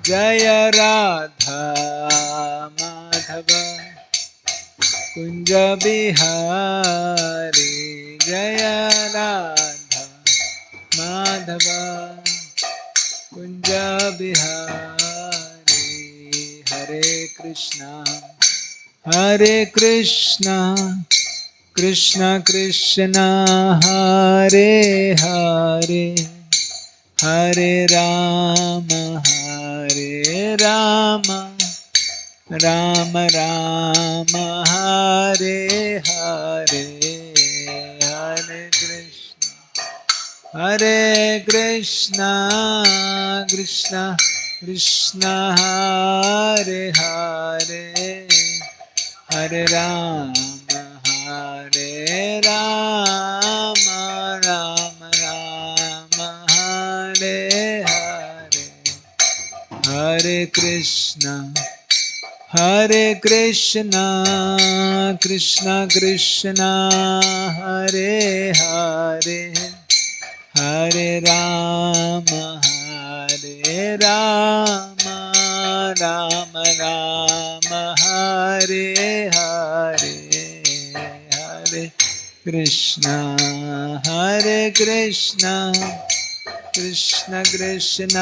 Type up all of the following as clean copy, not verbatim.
जय राधा माधव कुंज बिहारी जय राधा माधव कुंज बिहारी हरे कृष्णा कृष्ण कृष्ण हरे हरे हरे राम राम राम हरे हरे हरे कृष्णा कृष्ण कृष्ण हरे हरे हरे राम राम राम हरे हरे हरे कृष्णा कृष्ण कृष्ण हरे हरे हरे राम राम राम हरे हरे हरे कृष्णा कृष्ण कृष्ण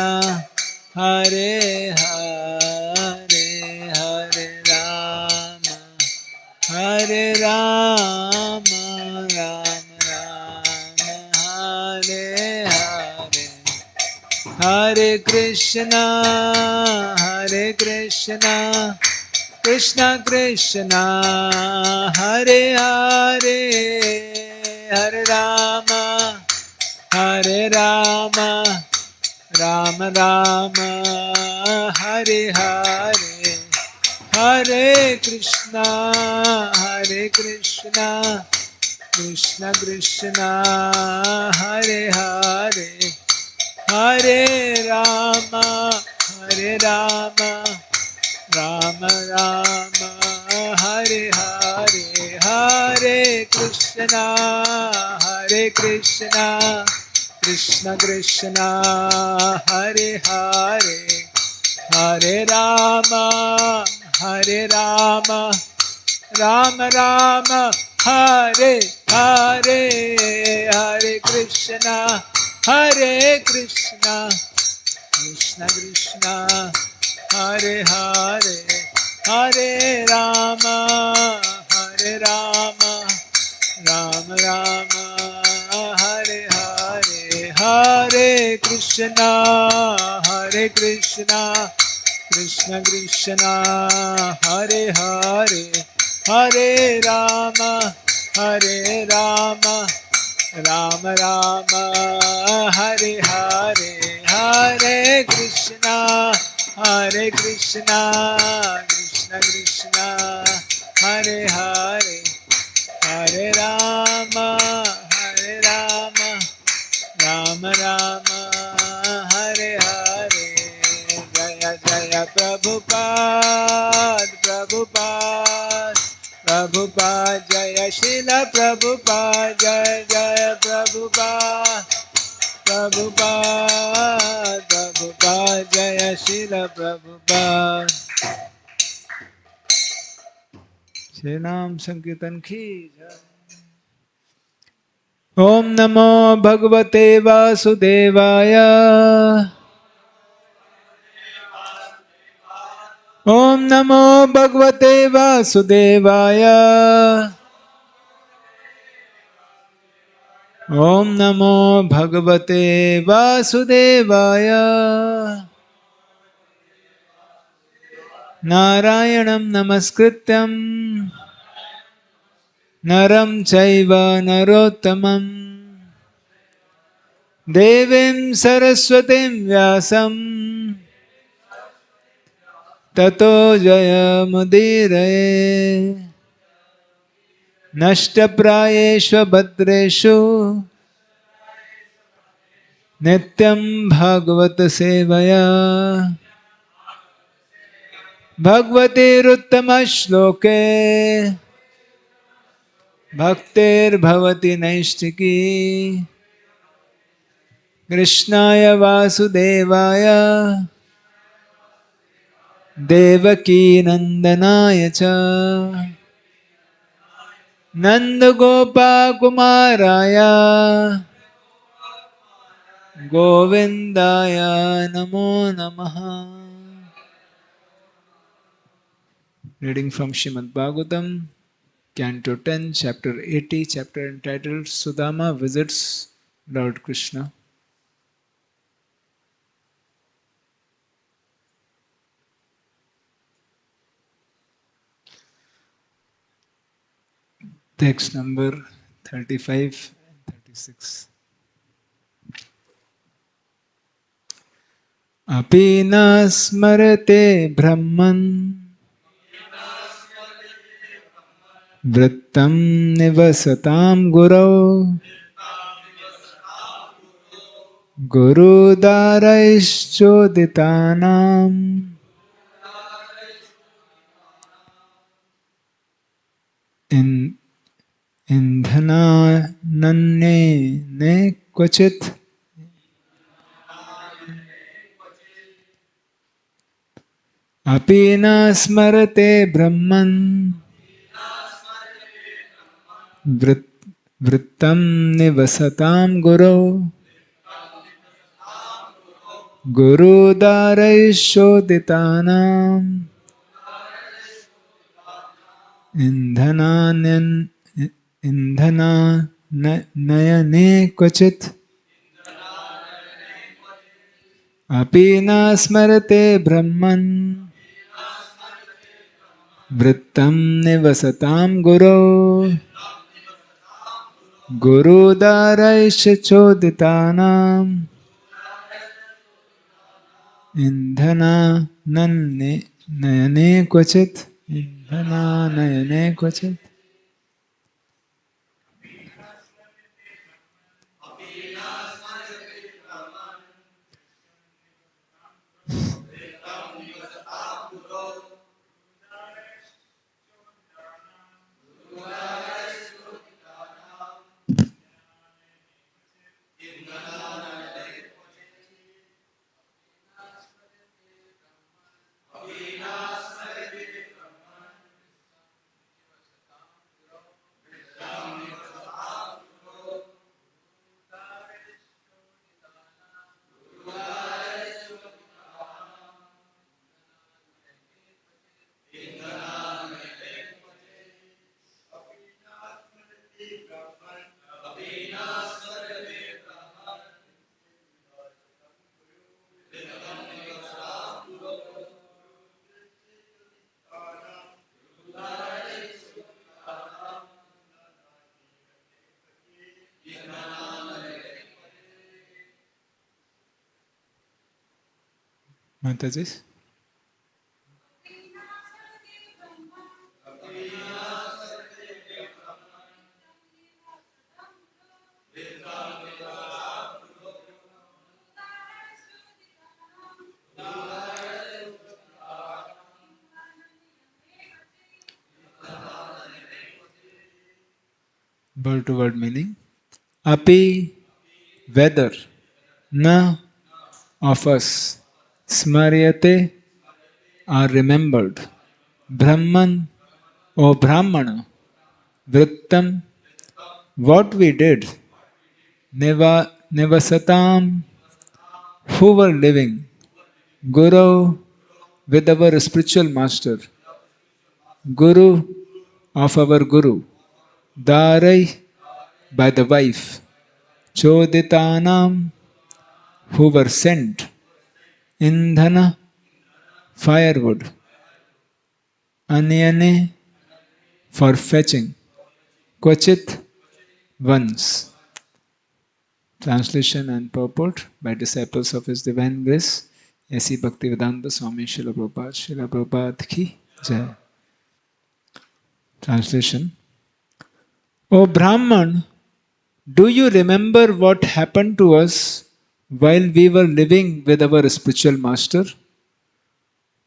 हरे हरे हरे राम राम राम हरे हरे हरे कृष्णा कृष्ण कृष्ण हरे हरे हरे राम राम राम हरे हरे हरे कृष्णा कृष्ण कृष्ण हरे हरे हरे राम राम राम हरे हरे हरे कृष्णा कृष्ण कृष्ण हरे हरे हरे राम राम राम हरे हरे हरे कृष्णा कृष्ण कृष्ण हरे हरे हरे राम राम राम हरे हरे हरे कृष्णा कृष्ण कृष्ण हरे हरे हरे राम राम राम हरे हरे हरे कृष्णा कृष्ण कृष्ण हरे हरे हरे राम राम राम हरे हरे जय जय प्रभुपाद जय श्रील प्रभुपाद जय जय प्रभुपाद जय श्रील प्रभुपाद। श्री नाम संकीर्तन की जय। ओम नमो भगवते वासुदेवाय ओम नमो भगवते वासुदेवाय ओम नमो भगवते वासुदेवाय नारायणं नमस्कृत्यं नरं चैव नरोत्तमं देवीं सरस्वतीं व्यासं ततो जयमुदीरये नष्टप्रायेषु भद्रेषु नित्यं भागवत सेवया भगवतीरुत्तम श्लोके भक्तिर्भवति नैष्ठिकी कृष्णाय वासुदेवाय Devaki Nandanaya cha Nanda Gopa Kumaraya Govindaya Namo Namaha. Reading from Srimad Bhagavatam, Canto 10, Chapter 80, chapter entitled Sudama Visits Lord Krishna. Text number 35 and 36. Api na smarate brahman vrittam nivasatam gurau gurudaraishchoditanam in indhana nanne ne kvachit api na smarate brahman vrittam nivasatam gurau gurudaraishchoditanam indhana nayane kvachit api na smarate brahman vrittam nivasatam guru gurudaraisya choditanam indhana nayane kvachit indhana nayane kvachit. Mataji? Word to word meaning. Api, whether, na, of us, smaryate, are remembered. Brahman, O Brahmana, vrittam, what we did, nevasatam, who were living, Guru, with our spiritual master, Guru of our Guru, Darai, by the wife, Choditanam, who were sent, Indhana, firewood, Anyane, for fetching, Kvachit, once. Translation and purport by disciples of His Divine Grace, A.C. Bhaktivedanta Swami Srila Prabhupada Ki Jai. Translation. O Brahman, do you remember what happened to us while we were living with our spiritual master?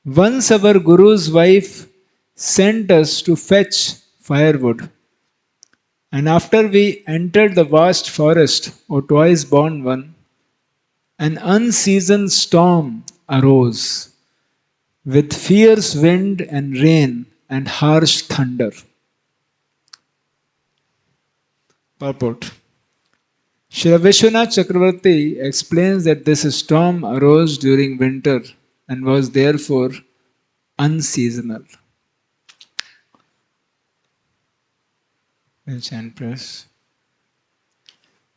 Once our Guru's wife sent us to fetch firewood, and after we entered the vast forest, O twice born one, an unseasoned storm arose. with fierce wind and rain and harsh thunder. Purport. Shri Vishwanath Chakravarti explains that this storm arose during winter and was therefore unseasonal. We'll chant prayers.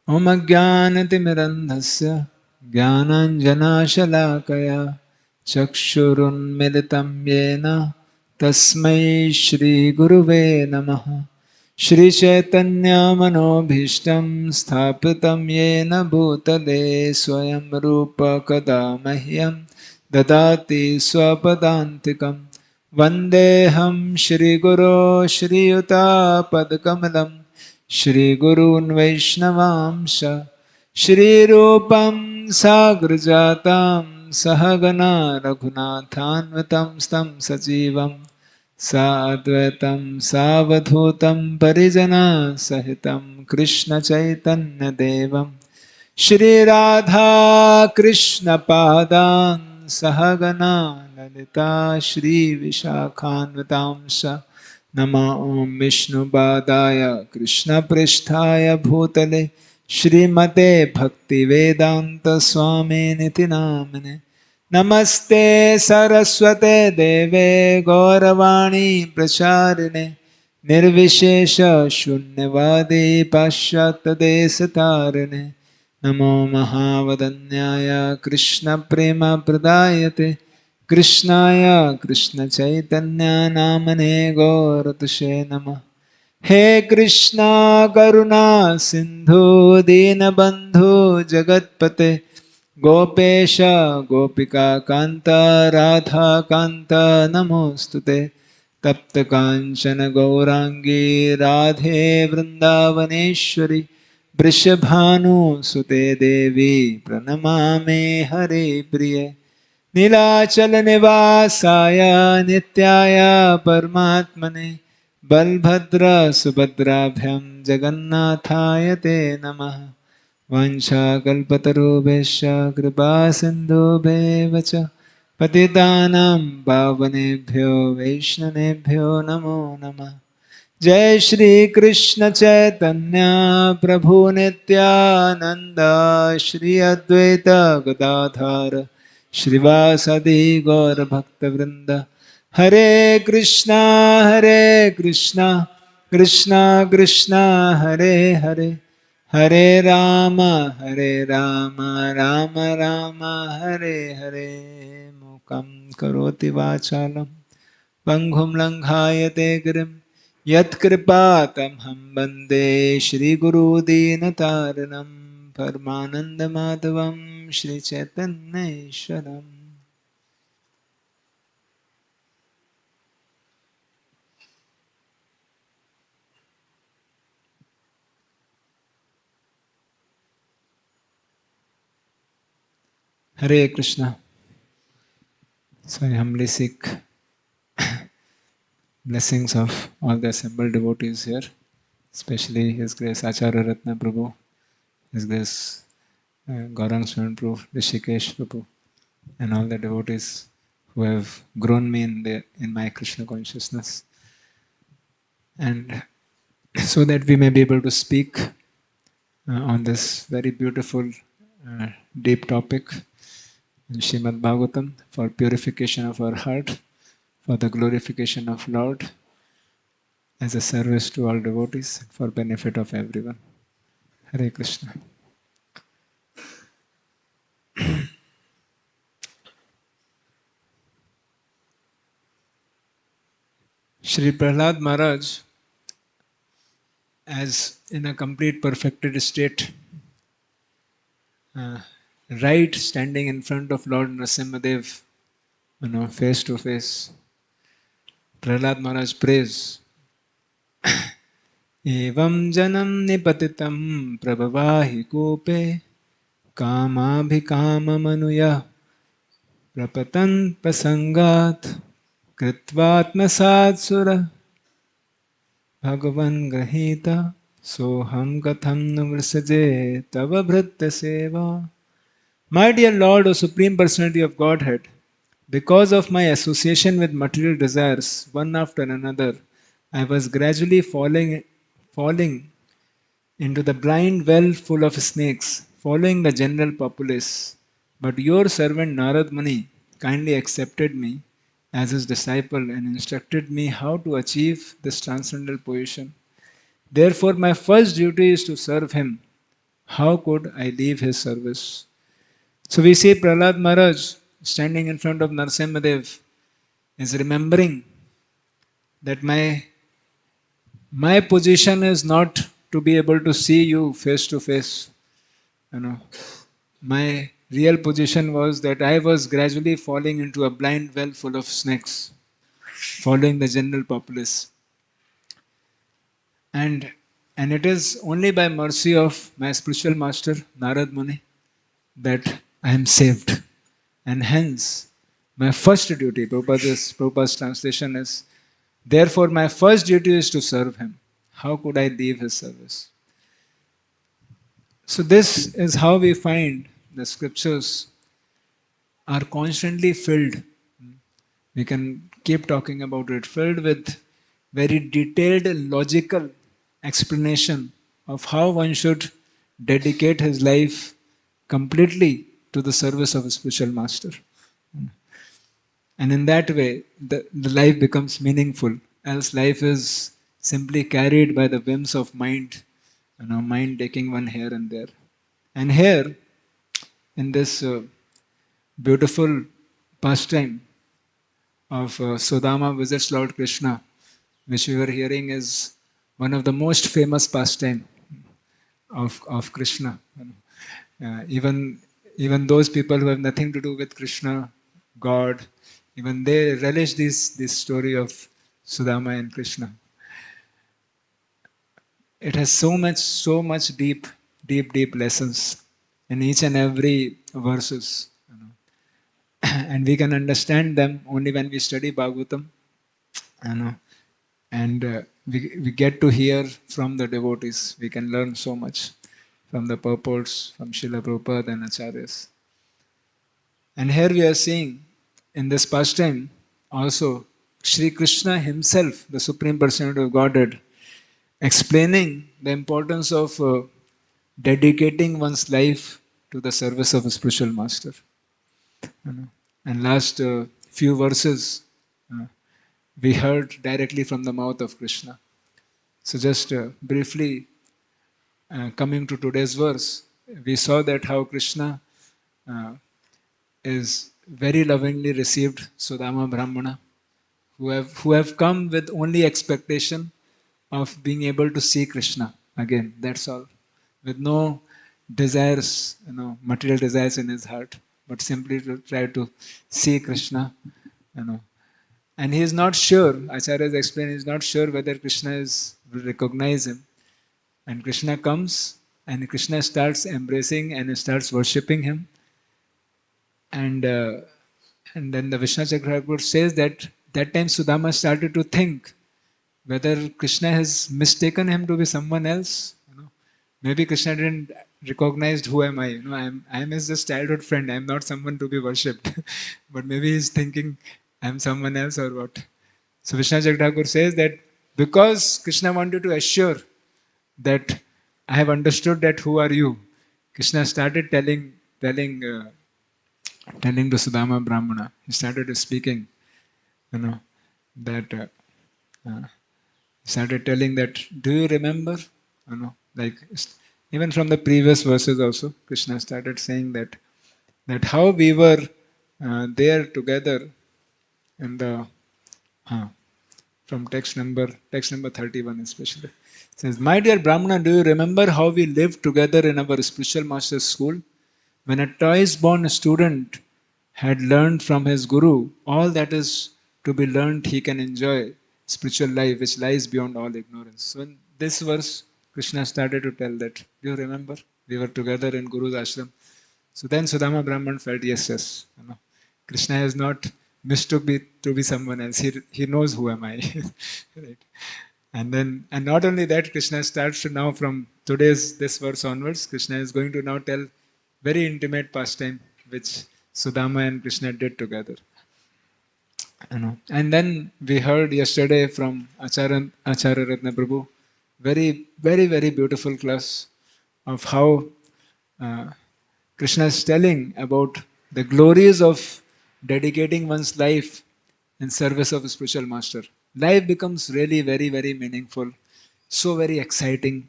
Om Ajnanatimirandhasya Jnananjanashalakaya Chakshurunmilitam Yena Tasmai Shri Guruve Namaha. Shri Chaitanya Manobhishtam Sthapitam Yena Bhutale Swayam Rupa Kada Mahyam Dadati Swapadantikam Vandeham Shri Guru Shri Yuta Padkamalam Shri Gurun Vaishnavamsha Shri Rupam Sagrajatam Sahagana Raghunathanvatam Stam Sajivam Sadvaitam Savadhutam Parijana Sahitam Krishna Chaitanya Devam Shri Radha Krishna Padan Sahagana Lalita Shri Vishakhanvatamsha Nama Om Vishnu Padaya Krishna Pristhaya Bhutale Shrimate Bhakti Vedanta Swami Niti Namane Namaste Saraswate Deve Gauravani Pracharine Nirvishesha Shunyavadi Pashyata Desatarine Namo Mahavadanyaya Krishna Prema Pradayate Krishnaya Krishna Chaitanya Namane Gauratashe Namah. He Krishna Karuna Sindhu Dinabandhu Jagatpate Gopesha Gopika Kanta Radha Kanta Namostute Tapta Kanchana Gaurangi Radhe Vrindavaneshwari Vrishabhanu Sute Devi Pranamame Hare Priye Nilachal निवासाय नित्याय परमात्मने बलभद्र सुभद्राभ्यां जगन्नाथाय ते नमः वंशाकल्पतरुभ्यश्च कृपा सिन्धुभ्येव च पतितानां पावनेभ्यो वैष्णवेभ्यो नमो नमः जय श्री कृष्ण चैतन्य प्रभु नित्यानंद श्री अद्वैत गदाधर श्रीवासदि गौर भक्तवृंद हरे कृष्णा कृष्णा कृष्णा हरे हरे हरे राम राम राम हरे हरे मूकं करोति वाचालं पंगुं लंघायते गिरिं यत्कृपातमहं वन्दे श्रीगुरुदीनतारिणं परमानन्दमाधवं श्रीचैतन्येश्वरम्। Hare Krishna. So I humbly seek blessings of all the assembled devotees here, especially His Grace Acharya Ratna Prabhu, His Grace Gaurang Swaran Prabhu, Rishikesh Prabhu, and all the devotees who have grown me in my Krishna consciousness. And so that we may be able to speak on this very beautiful, deep topic in Srimad Bhagavatam for purification of our heart, for the glorification of Lord, as a service to all devotees, for benefit of everyone. Hare Krishna. Shri Prahlad Maharaj, as in a complete perfected state, right standing in front of Lord Nrsimhadev, face to face, Prahlad Maharaj prays, Evam janam nipatitam prabhavahi kope kamabhikama manuya prapatan pasangat kritvatmasad sura Bhagavan grahita soham katham nuvrasaje tava bhritta seva. My dear Lord, O Supreme Personality of Godhead, Because of my association with material desires, one after another, I was gradually falling into the blind well full of snakes, following the general populace. But your servant Narad Muni kindly accepted me as his disciple and instructed me how to achieve this transcendental position. Therefore, my first duty is to serve him. How could I leave his service? So we see Prahlad Maharaj standing in front of Narasimhadev is remembering that my position is not to be able to see you face to face. You know, my real position was that I was gradually falling into a blind well full of snakes, following the general populace. And and it is only by mercy of my spiritual master Narad Muni that I am saved. And hence, my first duty, Prabhupada's translation is, therefore my first duty is to serve him. How could I leave his service? So this is how we find the scriptures are constantly filled. We can keep talking about it, filled with very detailed and logical explanation of how one should dedicate his life completely to the service of a spiritual master. And in that way, the life becomes meaningful. Else, life is simply carried by the whims of mind, mind taking one here and there. And here, in this beautiful pastime of Sudama visits Lord Krishna, which we were hearing is one of the most famous pastime of Krishna. Even those people who have nothing to do with Krishna, God, even they relish this story of Sudama and Krishna. It has so much deep lessons in each and every verses. And we can understand them only when we study Bhagavatam. And we get to hear from the devotees. We can learn so much from the purports, from Srila Prabhupada and Acharyas. And here we are seeing in this pastime also Sri Krishna himself, the Supreme Personality of Godhead, explaining the importance of dedicating one's life to the service of a spiritual master. And last few verses we heard directly from the mouth of Krishna. So just briefly coming to today's verse, we saw that how Krishna is very lovingly received Sudama Brahmana, who have come with only expectation of being able to see Krishna again. That's all, with no desires, material desires in his heart, but simply to try to see Krishna, And he is not sure. Acharya has explained, he is not sure whether Krishna will recognize him. And Krishna comes, and Krishna starts embracing and starts worshipping him. And then the Vishnu Chakravarti says that time Sudama started to think whether Krishna has mistaken him to be someone else. Maybe Krishna didn't recognize who am I. I am his just childhood friend. I am not someone to be worshipped. But maybe he's thinking I am someone else or what. So Vishnu Chakravarti says that because Krishna wanted to assure that I have understood that who are you, Krishna started telling to Sudama Brahmana. He started speaking, that started telling that, do you remember? Like even from the previous verses also, Krishna started saying that how we were there together in the from text number 31 especially. It says, my dear Brahmana, do you remember how we lived together in our spiritual master's school? When a twice-born student had learned from his guru all that is to be learned, he can enjoy spiritual life which lies beyond all ignorance. So in this verse, Krishna started to tell that, do you remember? We were together in Guru's ashram. So then Sudama Brahman felt, yes. Krishna has not mistook me to be someone else. He knows who am I. Right? And not only that, Krishna starts to now from this verse onwards, Krishna is going to now tell very intimate pastime which Sudama and Krishna did together. And then we heard yesterday from Acharya Ratna Prabhu, very beautiful class of how uh, Krishna is telling about the glories of dedicating one's life in service of a spiritual master. Life becomes really very meaningful, so very exciting.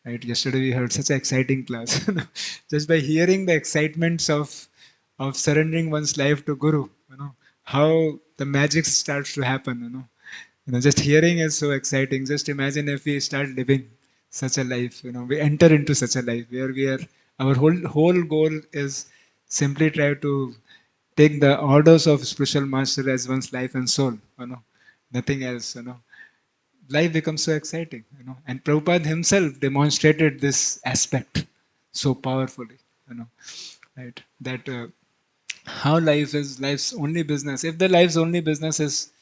Right? Yesterday we heard such an exciting class. Just by hearing the excitements of surrendering one's life to Guru, how the magic starts to happen. Just hearing is so exciting. Just imagine if we start living such a life. We enter into such a life where we are. Our whole goal is simply try to take the orders of spiritual master as one's life and soul. Nothing else. Life becomes so exciting. And Prabhupada himself demonstrated this aspect so powerfully. Right? That how life's only business. If the life's only business is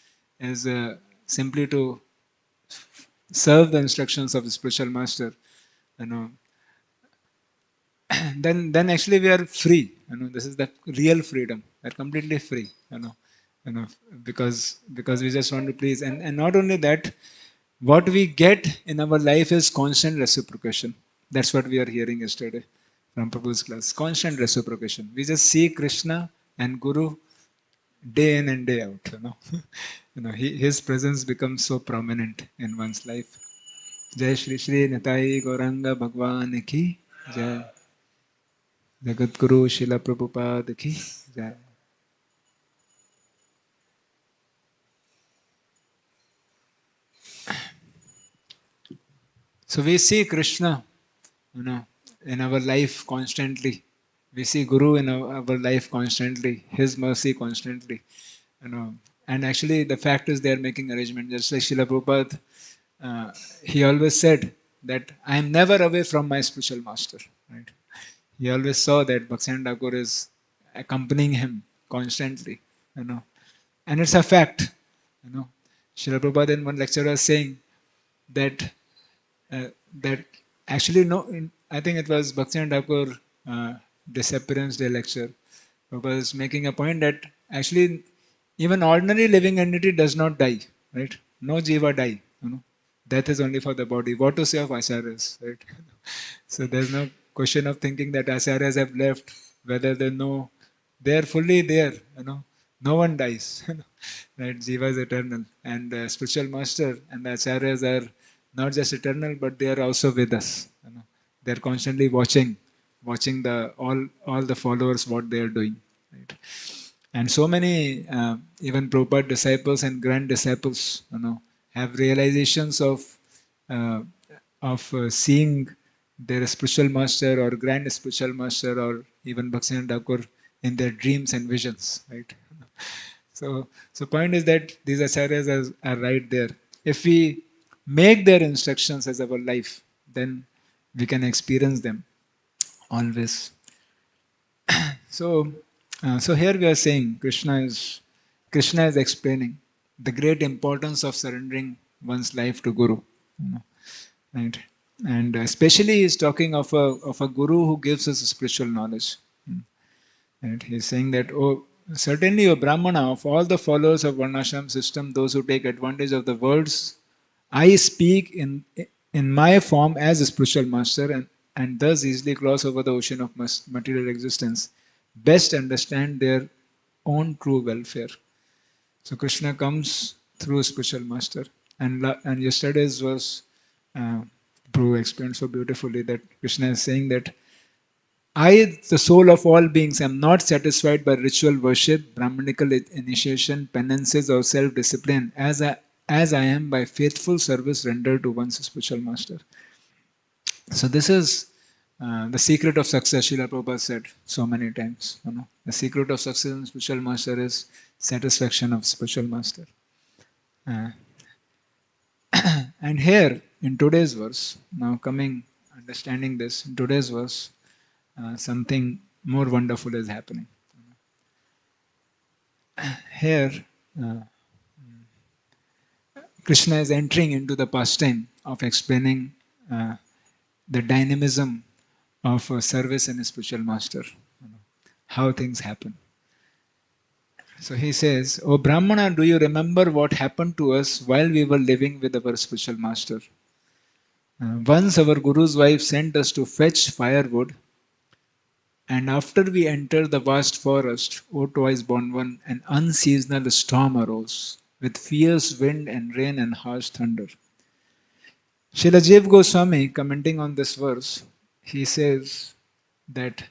simply to serve the instructions of the spiritual master, you know, then actually we are free. This is the real freedom. We're completely free. You know, because we just want to please. And not only that, what we get in our life is constant reciprocation. That's what we are hearing yesterday from Prabhu's class. Constant reciprocation. We just see Krishna and Guru day in and day out. His presence becomes so prominent in one's life. Jai Shri Shri Nitai Gauranga Bhagwan ki Jai. Jagat Guru Srila Prabhupada ki Jai. So we see Krishna, in our life constantly. We see Guru in our life constantly. His mercy constantly. You know, and actually the fact is they are making arrangement. Just like Srila Prabhupada, he always said that I am never away from my spiritual master. Right? He always saw that Bhaktivinoda Thakur is accompanying him constantly. You know, and it's a fact. You know, Srila Prabhupada in one lecture was saying that that actually no, I think it was Bhaktivinoda Thakur disappearance day lecture. Prabhupada was making a point that actually even ordinary living entity does not die, right? No jiva die. Death is only for the body. What to say of acharyas, right? So there's no question of thinking that acharyas have left, whether they know they're fully there. No one dies. Right? Jiva is eternal, and spiritual master and the acharyas are not just eternal, but they are also with us. They're constantly watching the all the followers what they are doing. Right? And so many even Prabhupada disciples and grand disciples, have realizations uh, of seeing their spiritual master or grand spiritual master or even Bhaktivinoda Thakur in their dreams and visions, right? So point is that these acharyas are right there. If we make their instructions as our life, then we can experience them always. So here we are saying Krishna is explaining the great importance of surrendering one's life to Guru, right? And especially he's talking of a Guru who gives us spiritual knowledge. And he's saying that, oh, certainly a Brahmana, of all the followers of Varnashram system, those who take advantage of the words, I speak in my form as a spiritual master and thus easily cross over the ocean of material existence, best understand their own true welfare. So Krishna comes through a spiritual master. And yesterday's was uh, Prabhu explained so beautifully that Krishna is saying that I, the soul of all beings, am not satisfied by ritual worship, Brahmanical initiation, penances, or self discipline as I am by faithful service rendered to one's spiritual master. So, this is the secret of success, Srila Prabhupada said so many times. The secret of success in spiritual master is satisfaction of spiritual master. Uh, and here, in today's verse, now coming, understanding this, in today's verse, something more wonderful is happening. Here, uh, Krishna is entering into the pastime of explaining uh, the dynamism of service and a spiritual master, how things happen. So he says, "O Brahmana, do you remember what happened to us while we were living with our spiritual master? Once our Guru's wife sent us to fetch firewood, and after we entered the vast forest, O twice born one, an unseasonal storm arose, with fierce wind and rain and harsh thunder." Srila Jiva Goswami, commenting on this verse, he says that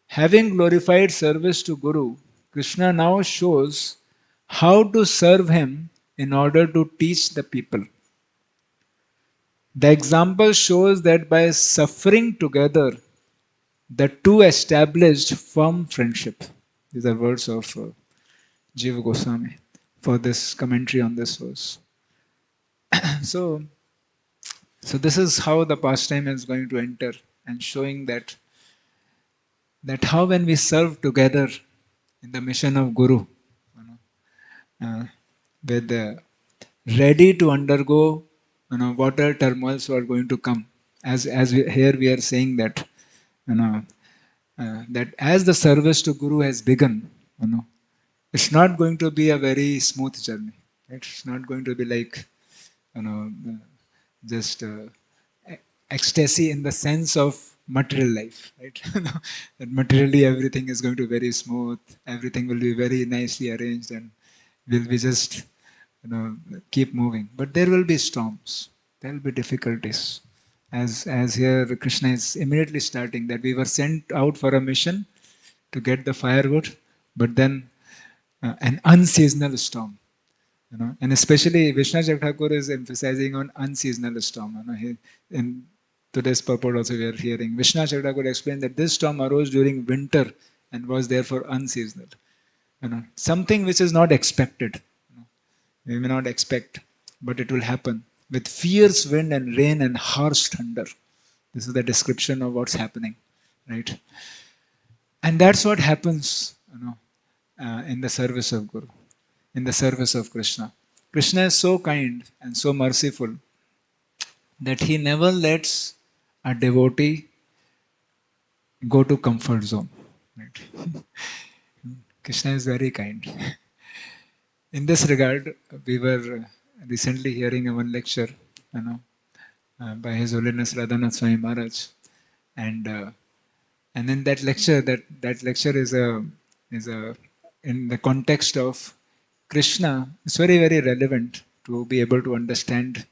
having glorified service to Guru, Krishna now shows how to serve him in order to teach the people. The example shows that by suffering together, the two established firm friendship. These are words of Jiva Goswami for this commentary on this verse. So, so this is how the pastime is going to enter, and showing that how when we serve together in the mission of Guru, you know, with ready to undergo water turmoils are going to come. As here we are saying that that as the service to Guru has begun, you know, it's not going to be a very smooth journey. Right? It's not going to be like you know just ecstasy in the sense of material life, right? That materially everything is going to be very smooth, everything will be very nicely arranged, and we'll be just keep moving. But there will be storms, there will be difficulties. As here Krishna is immediately starting that we were sent out for a mission to get the firewood, but then an unseasonal storm. And especially Vishnu Thakur is emphasizing on unseasonal storm. In today's purport also we are hearing Vishnu Thakur explained that this storm arose during winter and was therefore unseasonal. Something which is not expected. We may not expect, but it will happen with fierce wind and rain and harsh thunder. This is the description of what's happening, right? And that's what happens, in the service of Guru, in the service of Krishna. Krishna is so kind and so merciful that he never lets a devotee go to comfort zone. Right? Krishna is very kind. In this regard, we were recently hearing one lecture, by His Holiness Radhanath Swami Maharaj, and in that lecture, that lecture is a in the context of Krishna. It's very relevant to be able to understand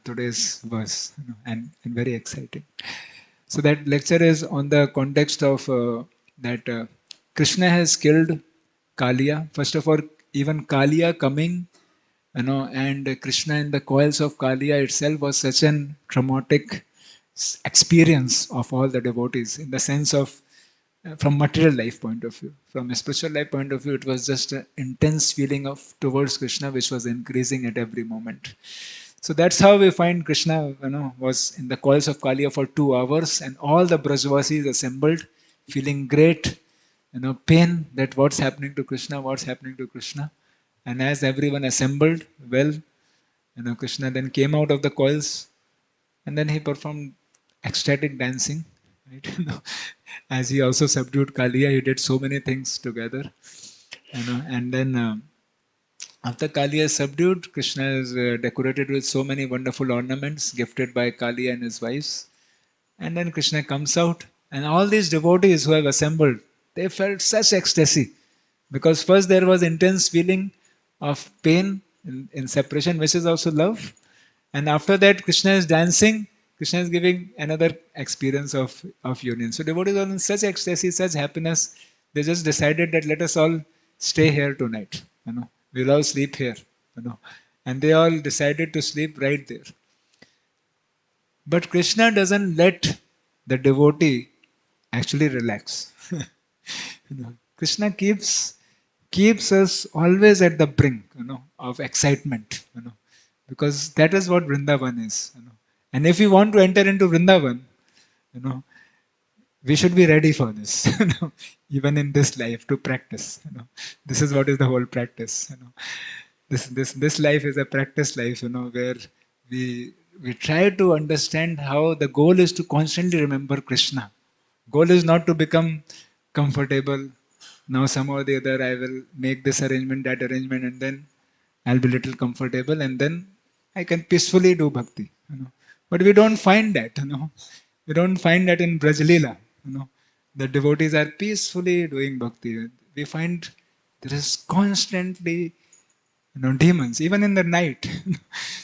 today's verse, and very exciting. So that lecture is on the context of that Krishna has killed Kaliya. First of all, even Kaliya coming, and Krishna in the coils of Kaliya itself was such an traumatic experience of all the devotees in the sense of from material life point of view. From a spiritual life point of view, it was just an intense feeling of towards Krishna which was increasing at every moment. So that's how we find Krishna, was in the coils of Kaliya for 2 hours, and all the Brajvasis assembled, feeling great, pain that what's happening to Krishna, what's happening to Krishna. And as everyone assembled, well, Krishna then came out of the coils, and then he performed ecstatic dancing, right? As he also subdued Kaliya, he did so many things together, and then. After Kaliya is subdued, Krishna is decorated with so many wonderful ornaments gifted by Kaliya and his wives. And then Krishna comes out, and all these devotees who have assembled, they felt such ecstasy. Because first there was intense feeling of pain in separation, which is also love. And after that, Krishna is dancing, Krishna is giving another experience of union. So devotees are in such ecstasy, such happiness, they just decided that let us all stay here tonight. We'll all sleep here. And they all decided to sleep right there. But Krishna doesn't let the devotee actually relax. Krishna keeps us always at the brink, of excitement, because that is what Vrindavan is. And if we want to enter into Vrindavan, we should be ready for this, even in this life to practice. This is what is the whole practice. This life is a practice life, where we try to understand how the goal is to constantly remember Krishna. Goal is not to become comfortable, now somehow or the other I will make this arrangement, that arrangement, and then I'll be little comfortable, and then I can peacefully do bhakti. But we don't find that. We don't find that in Brajlila. The devotees are peacefully doing bhakti. We find there is constantly demons even in the night.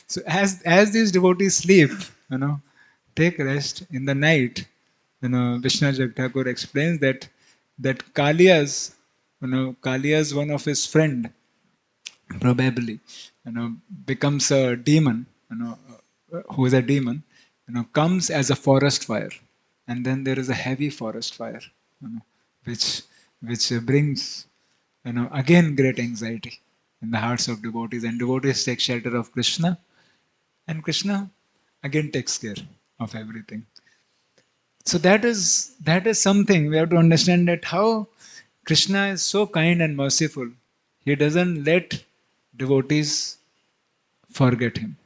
So as these devotees sleep, you know take rest in the night, Vishnu Thakur explains that Kaliya's one of his friend probably becomes a demon, who is a demon, comes as a forest fire, and then there is a heavy forest fire, you know, which brings again great anxiety in the hearts of devotees, and devotees take shelter of Krishna, and Krishna again takes care of everything. So that is something we have to understand, that how Krishna is so kind and merciful. He doesn't let devotees forget him.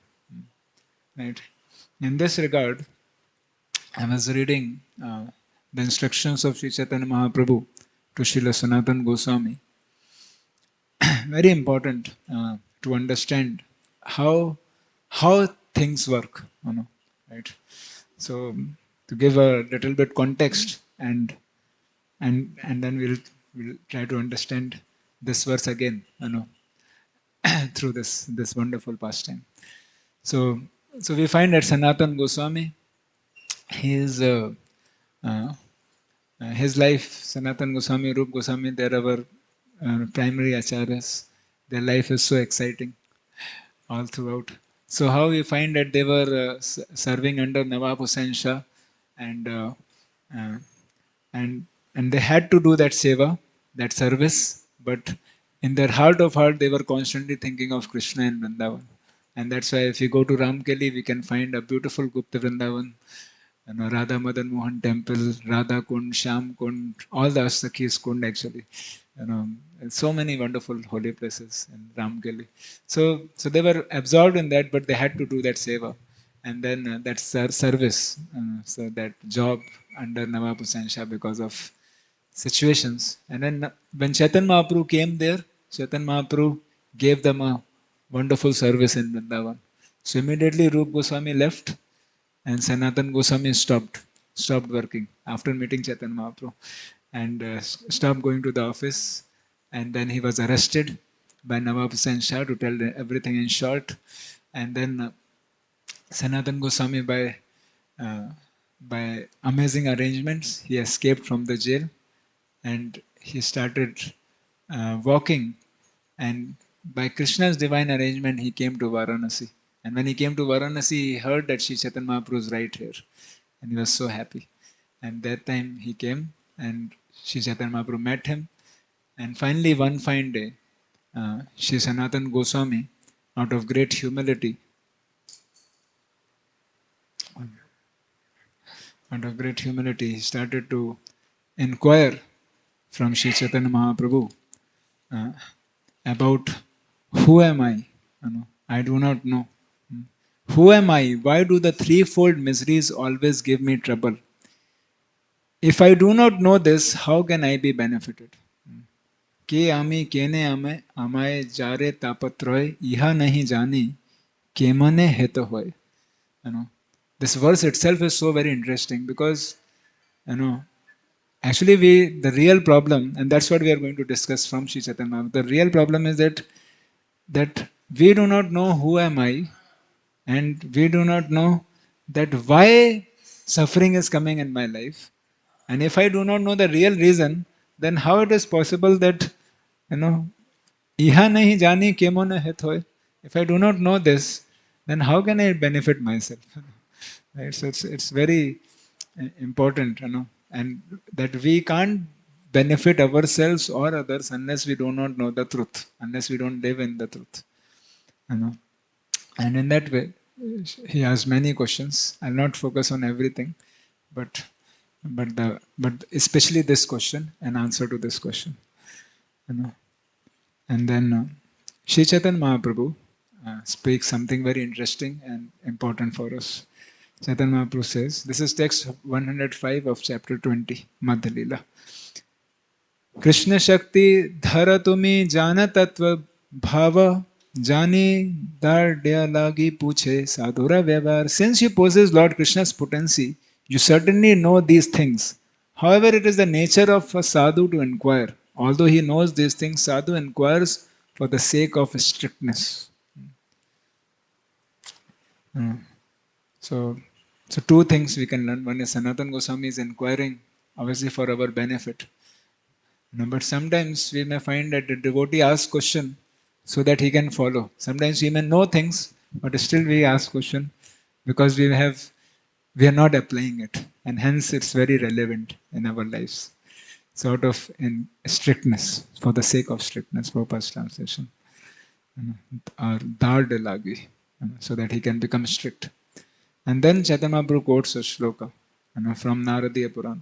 Right? In this regard, I was reading the instructions of Sri Chaitanya Mahaprabhu to Srila Sanatana Goswami. Very important to understand how things work. Right? So to give a little bit context, and then we'll try to understand this verse again, through this wonderful pastime. So we find that Sanatana Goswami, he is his life, Sanatana Goswami, Rup Goswami, they are our primary acharyas. Their life is so exciting all throughout. So how we find that they were serving under Nawab Hussain Shah, and uh, and they had to do that seva, that service, but in their heart of heart they were constantly thinking of Krishna and Vrindavan. And that's why if you go to Ramkeli, we can find a beautiful Gupta Vrindavan, Radha Madan Mohan temple, Radha Kund, Sham Kund, all the Astakis Kund actually. And so many wonderful holy places in Ramkeli. So they were absorbed in that, but they had to do that seva. And then that service, so that job under Nawab Hussain Shah because of situations. And then when Chaitanya Mahaprabhu came there, Chaitanya Mahaprabhu gave them a wonderful service in Vrindavan. So immediately Rup Goswami left, and Sanatan Goswami stopped working after meeting Chaitanya Mahaprabhu, and stopped going to the office. And then he was arrested by Nawab Hussain Shah, to tell everything in short. And then Sanatan Goswami, uh, by amazing arrangements, he escaped from the jail, and he started walking. And by Krishna's divine arrangement, he came to Varanasi. And when he came to Varanasi, he heard that Sri Chaitanya Mahaprabhu is right here. And he was so happy. And that time he came, and Sri Chaitanya Mahaprabhu met him. And finally, one fine day, Sri Sanatan Goswami, out of great humility, he started to inquire from Sri Chaitanya Mahaprabhu uh, about who am I? I do not know. Who am I? Why do the threefold miseries always give me trouble? If I do not know this, how can I be benefited? के आमी केने आमे आमाए जारे तापत्रोय इहा नहीं जानी केमने हेत होय. This verse itself is so very interesting, because you know actually the real problem, and that's what we are going to discuss from Sri Chaitanya, the real problem is that we do not know who am I, and we do not know that why suffering is coming in my life. And if I do not know the real reason, then how it is possible that you know iha nahi jani kemo na het hoy. If I do not know this, then how can I benefit myself? Right? So it's very important, and that we can't benefit ourselves or others unless we do not know the truth, unless we don't live in the truth. you know and in that way, he has many questions. I'll not focus on everything, but but especially this question and answer to this question. you know and then Sri Chaitanya Mahaprabhu speaks something very interesting and important for us. Chaitanya Mahaprabhu says, this is text 105 of chapter 20, Madhya Lila. Krishna Shakti Dhara Tumi Jana Tattva Bhava Jani Dar Dya Lagi Puche Sadhura Vyavar. Since you possess Lord Krishna's potency, you certainly know these things. However, it is the nature of a sadhu to inquire. Although he knows these things, sadhu inquires for the sake of strictness. Mm. So, so two things we can learn. One is Sanatana Goswami is inquiring, obviously for our benefit. No, but sometimes we may find that the devotee asks question so that he can follow. Sometimes we may know things, but still we ask question because we are not applying it, and hence it's very relevant in our lives. Sort of in strictness, for the sake of strictness, Prabhupada's translation, or dar de lagi, so that he can become strict. And then Chaitanya Mahaprabhu quotes a shloka from Naradiya Purana.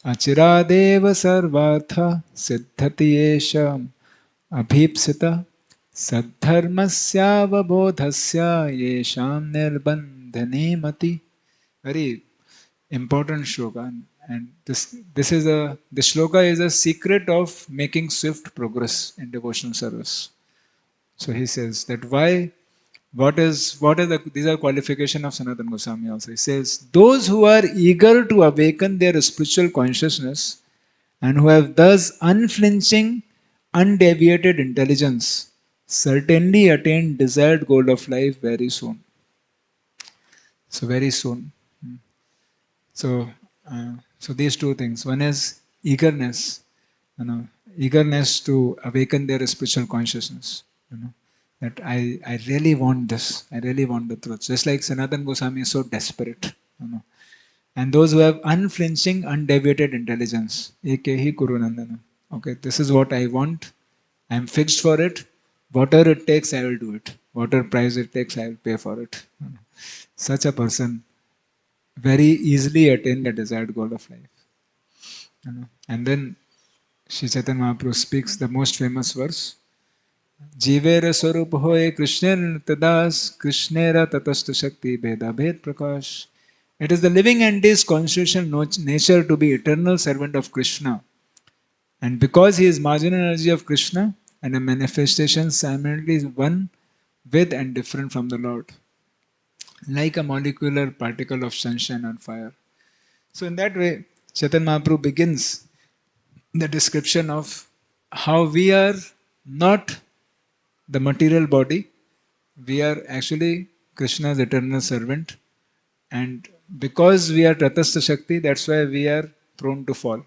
अचिरादेव सर्वार्थ सिद्धति येषाम् अभीप्सिता सद्धर्मस्यावबोधस्य येषां निर्बन्धने मति. Very important shloka, and this is a the shloka is a secret of making swift progress in devotional service. So he says that why these are qualification of Sanatana Goswami also. He says those who are eager to awaken their spiritual consciousness and who have thus unflinching, undeviated intelligence certainly attain desired goal of life very soon. So very soon. So, so these two things. One is eagerness, eagerness to awaken their spiritual consciousness. That I really want this. I really want the truth. Just like Sanatana Goswami is so desperate. And those who have unflinching, undeviated intelligence. Eke kuru nandana. Okay, this is what I want. I am fixed for it. Whatever it takes, I will do it. Whatever price it takes, I will pay for it. Such a person very easily attain the desired goal of life. And then Sri Chaitanya Mahaprabhu speaks the most famous verse. Jivera Swarup Hoye Krishnera Tadas Krishnera Tatastha Shakti Bheda Bhed Prakash. It is the living entity's constitutional nature to be eternal servant of Krishna. And because he is marginal energy of Krishna and a manifestation simultaneously one with and different from the Lord, like a molecular particle of sunshine or fire. So in that way, Chaitanya Mahaprabhu begins the description of how we are not the material body, we are actually Krishna's eternal servant, and because we are Tatastha Shakti, that's why we are prone to fall.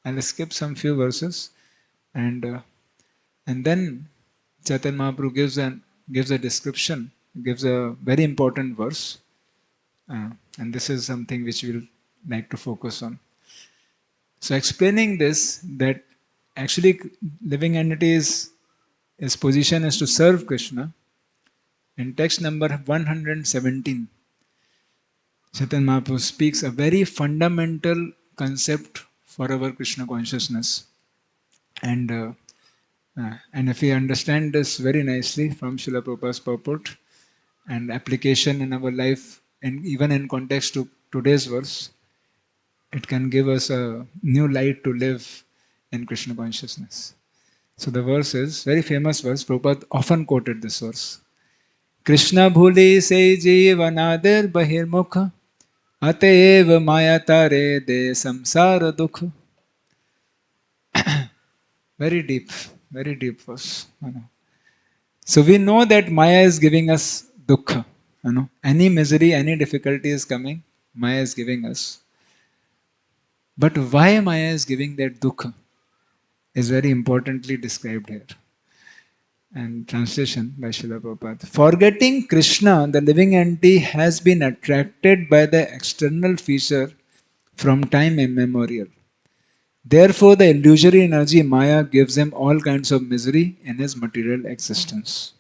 I'll skip some few verses, and then Chaitanya Mahaprabhu gives a description, gives a very important verse, and this is something which we'll like to focus on. So explaining this, that actually living entity's position is to serve Krishna. In text number 117, Chaitanya Mahaprabhu speaks a very fundamental concept for our Krishna consciousness. And if we understand this very nicely from Srila Prabhupada's purport and application in our life, and even in context to today's verse, it can give us a new light to live in Krishna consciousness. So the verse is very famous verse. Prabhupada often quoted this verse. Krishna bhuli se jeevanadir bahirmukha अतएव माया तारे दे samsara dukh. Very deep verse. So we know that Maya is giving us dukkha. Any misery, any difficulty is coming, Maya is giving us. But why Maya is giving that dukkha is very importantly described here. And translation by Srila Prabhupada. Forgetting Krishna, the living entity has been attracted by the external feature from time immemorial. Therefore, the illusory energy Maya gives him all kinds of misery in his material existence.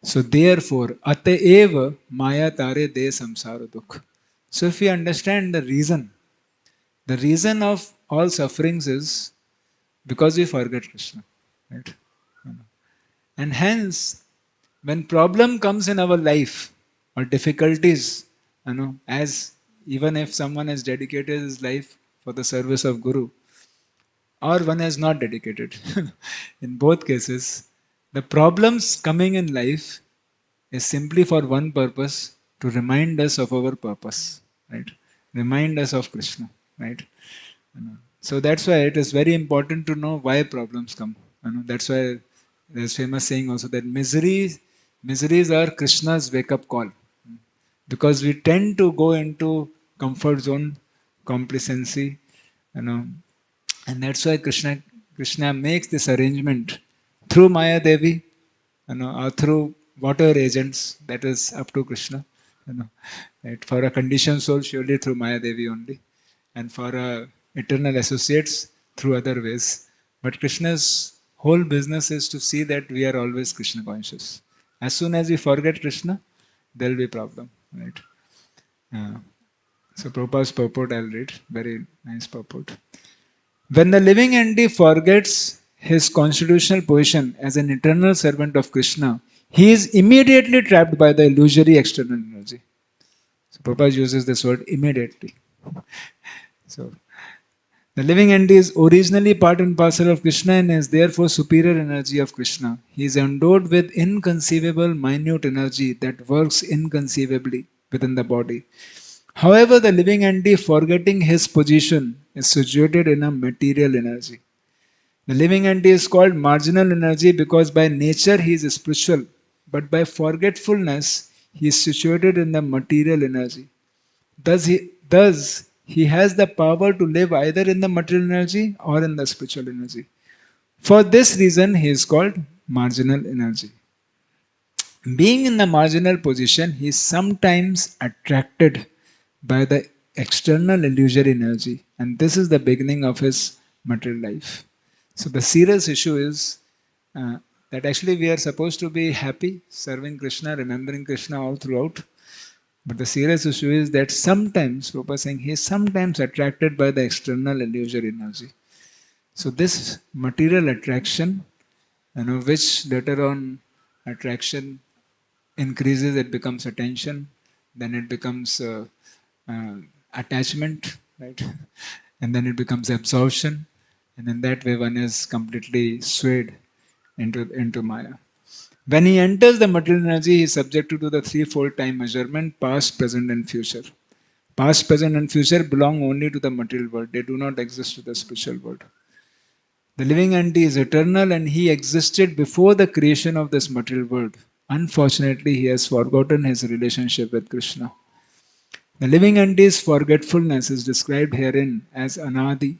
So, therefore, Ataeva Maya Tare De Samsara Dukh. So, if we understand the reason of all sufferings is because we forget Krishna. Right? And hence, when problem comes in our life or difficulties, as even if someone has dedicated his life for the service of Guru, or one is not dedicated. In both cases, the problems coming in life is simply for one purpose, to remind us of our purpose, right? Remind us of Krishna, right? So that's why it is very important to know why problems come. That's why there's famous saying also that miseries are Krishna's wake-up call. Because we tend to go into comfort zone, complacency, you know, and that's why Krishna makes this arrangement through Maya Devi, or through whatever agents, that is up to Krishna. Right? For a conditioned soul, surely through Maya Devi only, and for eternal associates through other ways. But Krishna's whole business is to see that we are always Krishna conscious. As soon as we forget Krishna, there will be problem, right? Uh, so Prabhupada's purport I'll read, very nice purport. When the living entity forgets his constitutional position as an eternal servant of Krishna, he is immediately trapped by the illusory external energy. So Prabhupada uses this word immediately. So the living entity is originally part and parcel of Krishna and is therefore superior energy of Krishna. He is endowed with inconceivable minute energy that works inconceivably within the body. However, the living entity, forgetting his position, is situated in a material energy. The living entity is called marginal energy because by nature he is spiritual, but by forgetfulness he is situated in the material energy. Thus he has the power to live either in the material energy or in the spiritual energy. For this reason, he is called marginal energy. Being in the marginal position, he is sometimes attracted by the external illusory energy, and this is the beginning of his material life. So, the serious issue is uh, that actually we are supposed to be happy, serving Krishna, remembering Krishna all throughout. But the serious issue is that sometimes, Prabhupada is saying, he is sometimes attracted by the external illusory energy. So, this material attraction, which later on attraction increases, it becomes attention, then it becomes uh, attachment, right? And then it becomes absorption, and in that way one is completely swayed into Maya. When he enters the material energy, he is subjected to the threefold time measurement: past, present, and future. Past, present, and future belong only to the material world. They do not exist to the spiritual world. The living entity is eternal and he existed before the creation of this material world. Unfortunately, he has forgotten his relationship with Krishna. The living entity's forgetfulness is described herein as anadi,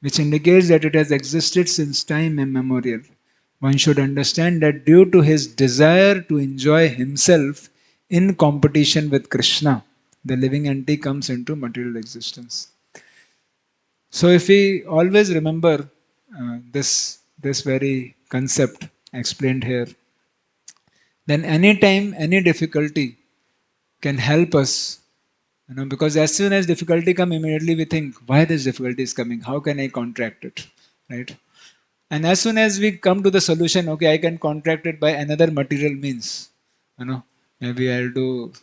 which indicates that it has existed since time immemorial. One should understand that due to his desire to enjoy himself in competition with Krishna, the living entity comes into material existence. So, if we always remember this very concept explained here, then any time, any difficulty can help us. Because as soon as difficulty come, immediately we think, why this difficulty is coming? How can I contract it? Right? And as soon as we come to the solution, okay, I can contract it by another material means. Maybe I'll do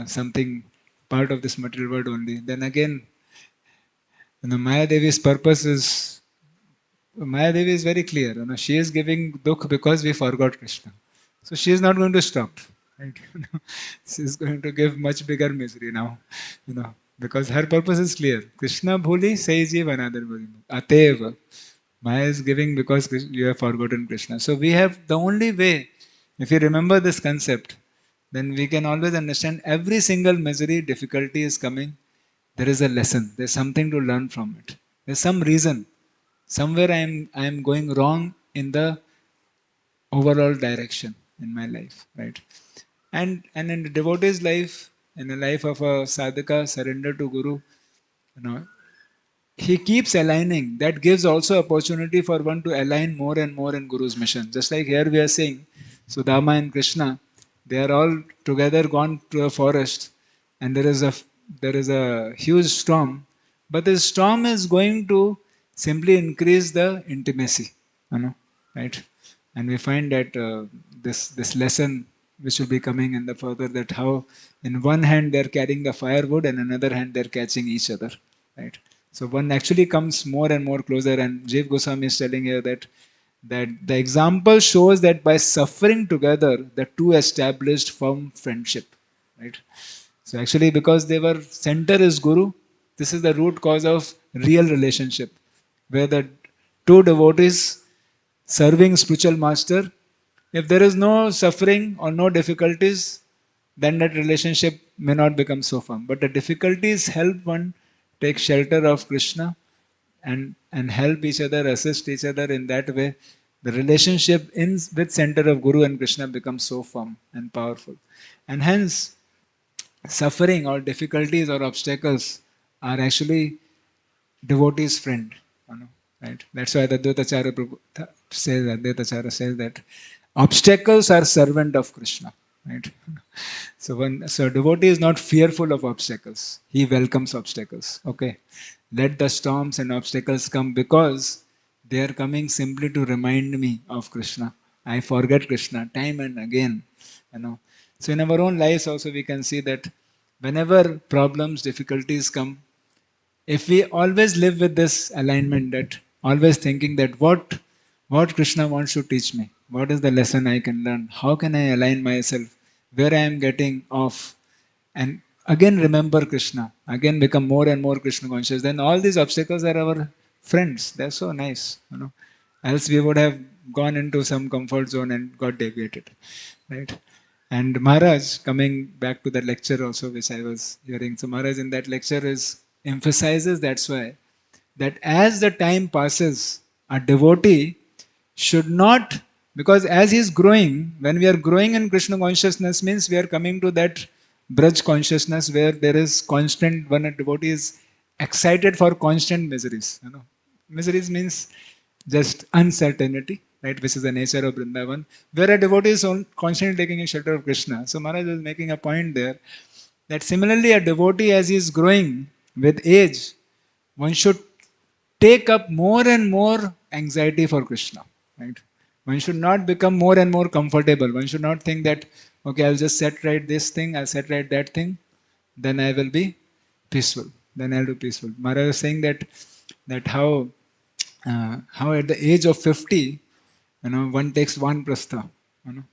something part of this material world only. Then again, Maya Devi's purpose is Maya Devi is very clear. She is giving dukh because we forgot Krishna. So she is not going to stop. Right? She is going to give much bigger misery now. Because her purpose is clear. Krishna bhuli sai jeev another bhuli. Ateva. Maya is giving because you have forgotten Krishna. So we have the only way, if you remember this concept, then we can always understand every single misery, difficulty is coming. There is a lesson. There's something to learn from it. There's some reason. Somewhere I am going wrong in the overall direction in my life, right? And in the devotee's life, in the life of a sadhaka, surrender to Guru, you know, he keeps aligning. That gives also opportunity for one to align more and more in Guru's mission. Just like here we are saying, Sudama and Krishna, they are all together gone to a forest, and there is a huge storm, but the storm is going to simply increase the intimacy, right? And we find that this lesson which will be coming in the further, that how in one hand they are carrying the firewood and another hand they are catching each other, right? So one actually comes more and more closer, and Jiva Goswami is telling here that the example shows that by suffering together, the two established firm friendship. Right? So actually, because they were center is Guru, this is the root cause of real relationship, where the two devotees serving spiritual master, if there is no suffering or no difficulties, then that relationship may not become so firm. But the difficulties help one take shelter of Krishna and help each other, assist each other in that way. The relationship in with center of Guru and Krishna becomes so firm and powerful. And hence, suffering or difficulties or obstacles are actually devotee's friend. Right? That's why the Advaitacharya says that obstacles are servant of Krishna. Right? So devotee is not fearful of obstacles. He welcomes obstacles. Okay. Let the storms and obstacles come because they are coming simply to remind me of Krishna. I forget Krishna time and again. You know. So in our own lives also we can see that whenever problems, difficulties come, if we always live with this alignment, that always thinking that what Krishna wants to teach me, what is the lesson I can learn, how can I align myself where I am getting off, and again remember Krishna, again become more and more Krishna conscious, then all these obstacles are our friends. They're so nice, else we would have gone into some comfort zone and got deviated, right? And Maharaj, coming back to the lecture also, which I was hearing, so Maharaj in that lecture is emphasizes that's why that as the time passes, a devotee should not, because as he is growing, when we are growing in Krishna consciousness, means we are coming to that Braj consciousness where there is constant, when a devotee is excited for constant miseries. Miseries means just uncertainty, right? Which is the nature of Vrindavan, where a devotee is constantly taking a shelter of Krishna. So Maharaj is making a point there that similarly a devotee as he is growing with age, one should take up more and more anxiety for Krishna. Right? One should not become more and more comfortable. One should not think that, okay, I'll just set right this thing, I'll set right that thing, then I will be peaceful. Then I'll do peaceful. Maharaj was saying that how at the age of 50, one takes Vanprastha. You know,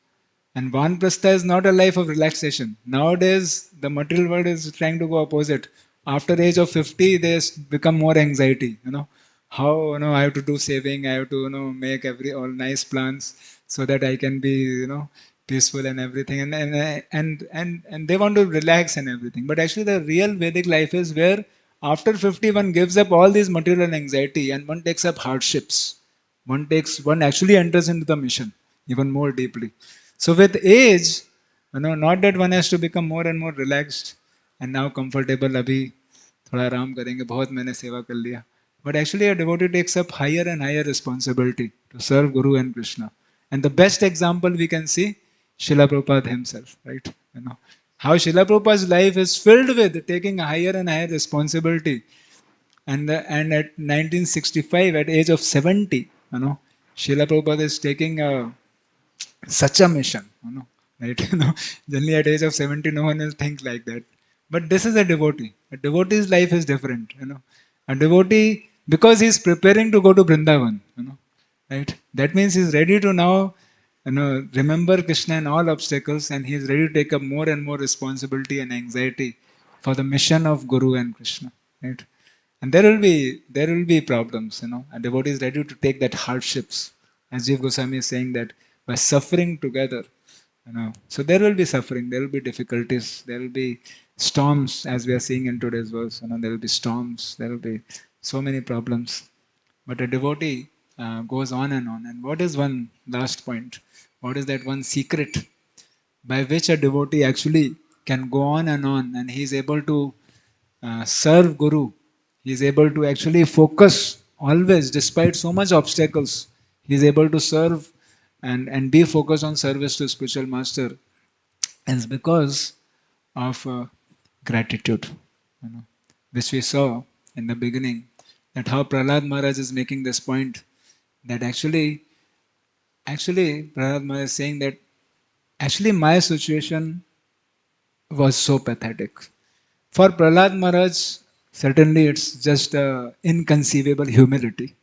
and Vanprastha is not a life of relaxation. Nowadays, the material world is trying to go opposite. After the age of 50, they become more anxiety. How I have to do saving, I have to make all nice plans so that I can be peaceful and everything, and they want to relax and everything. But actually, the real Vedic life is where after 50 one gives up all these material anxiety and one takes up hardships. One actually enters into the mission even more deeply. So with age, not that one has to become more and more relaxed and now comfortable. अभी थोड़ा आराम करेंगे, बहुत मैंने सेवा कर लिया. But actually, a devotee takes up higher and higher responsibility to serve Guru and Krishna. And the best example we can see, Srila Prabhupada himself, right? How Srila Prabhupada's life is filled with taking a higher and higher responsibility. And at 1965, at age of 70, Srila Prabhupada is taking such a mission, right? Generally at age of 70, no one will think like that. But this is a devotee. A devotee's life is different, A devotee, because he's preparing to go to Vrindavan, right? That means he's ready to now, remember Krishna and all obstacles, and he's ready to take up more and more responsibility and anxiety for the mission of Guru and Krishna, right? And there will be problems, A devotee is ready to take that hardships, as Jiva Goswami is saying that by suffering together, So there will be suffering, there will be difficulties, there will be storms, as we are seeing in today's verse. There will be storms, there will be so many problems. But a devotee goes on and on. And what is one last point? What is that one secret by which a devotee actually can go on and he is able to serve Guru. He is able to actually focus always, despite so much obstacles. He is able to serve and be focused on service to spiritual master. And it's because of gratitude, which we saw in the beginning. That how Prahlad Maharaj is making this point that actually Prahlad Maharaj is saying that actually my situation was so pathetic. For Prahlad Maharaj, certainly it's just inconceivable humility,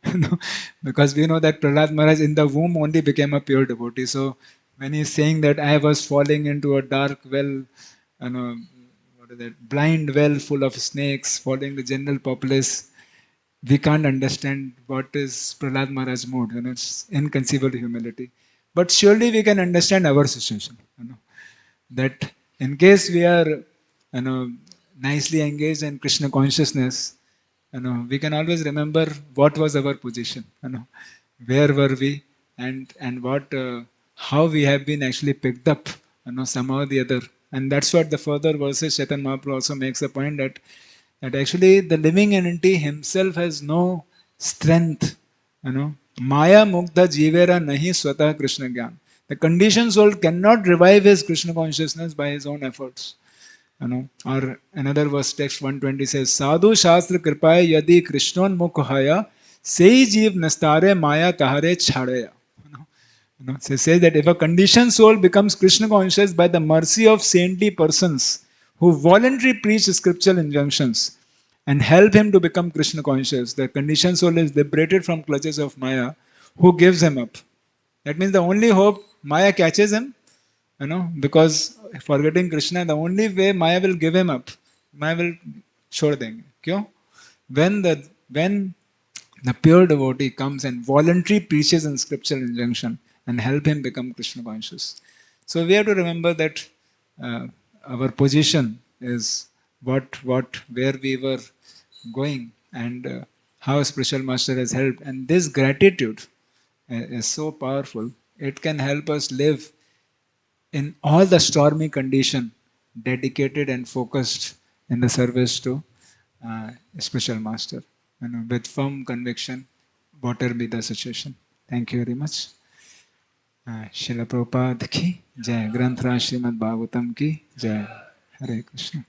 because we know that Prahlad Maharaj in the womb only became a pure devotee. So when he's saying that I was falling into a dark well, what is that, blind well full of snakes, following the general populace, we can't understand what is Prahlad Maharaj's mood. It's inconceivable humility. But surely we can understand our situation. That in case we are, nicely engaged in Krishna consciousness, we can always remember what was our position. Where were we, and what, how we have been actually picked up, somehow or the other. And that's what the further verses Chaitanya Mahaprabhu also makes a point that actually the living entity himself has no strength. Maya mukta jivera nahi swatah Krishna gyan. The conditioned soul cannot revive his Krishna consciousness by his own efforts. Or another verse, text 120 says, Sadhu Shastra Kripaya Yadi Krishnon Mukhaya Sei Jeev Nastare Maya Tahare Chhadaya. So it says that if a conditioned soul becomes Krishna conscious by the mercy of saintly persons who voluntarily preach scriptural injunctions and help him to become Krishna conscious, the conditioned soul is liberated from clutches of Maya, who gives him up. That means the only hope, Maya catches him, because forgetting Krishna, the only way Maya will give him up, Maya will छोड़ देंगे. क्यों? When the pure devotee comes and voluntarily preaches in scriptural injunction and help him become Krishna conscious. So we have to remember that our position is where we were going, and how spiritual master has helped. And this gratitude is so powerful. It can help us live in all the stormy condition, dedicated and focused in the service to spiritual master, with firm conviction, whatever be the situation. Thank you very much. Srila Prabhupada ki Jai. Granth Raj Srimad Bhagavatam ki Jai. Hare Krishna.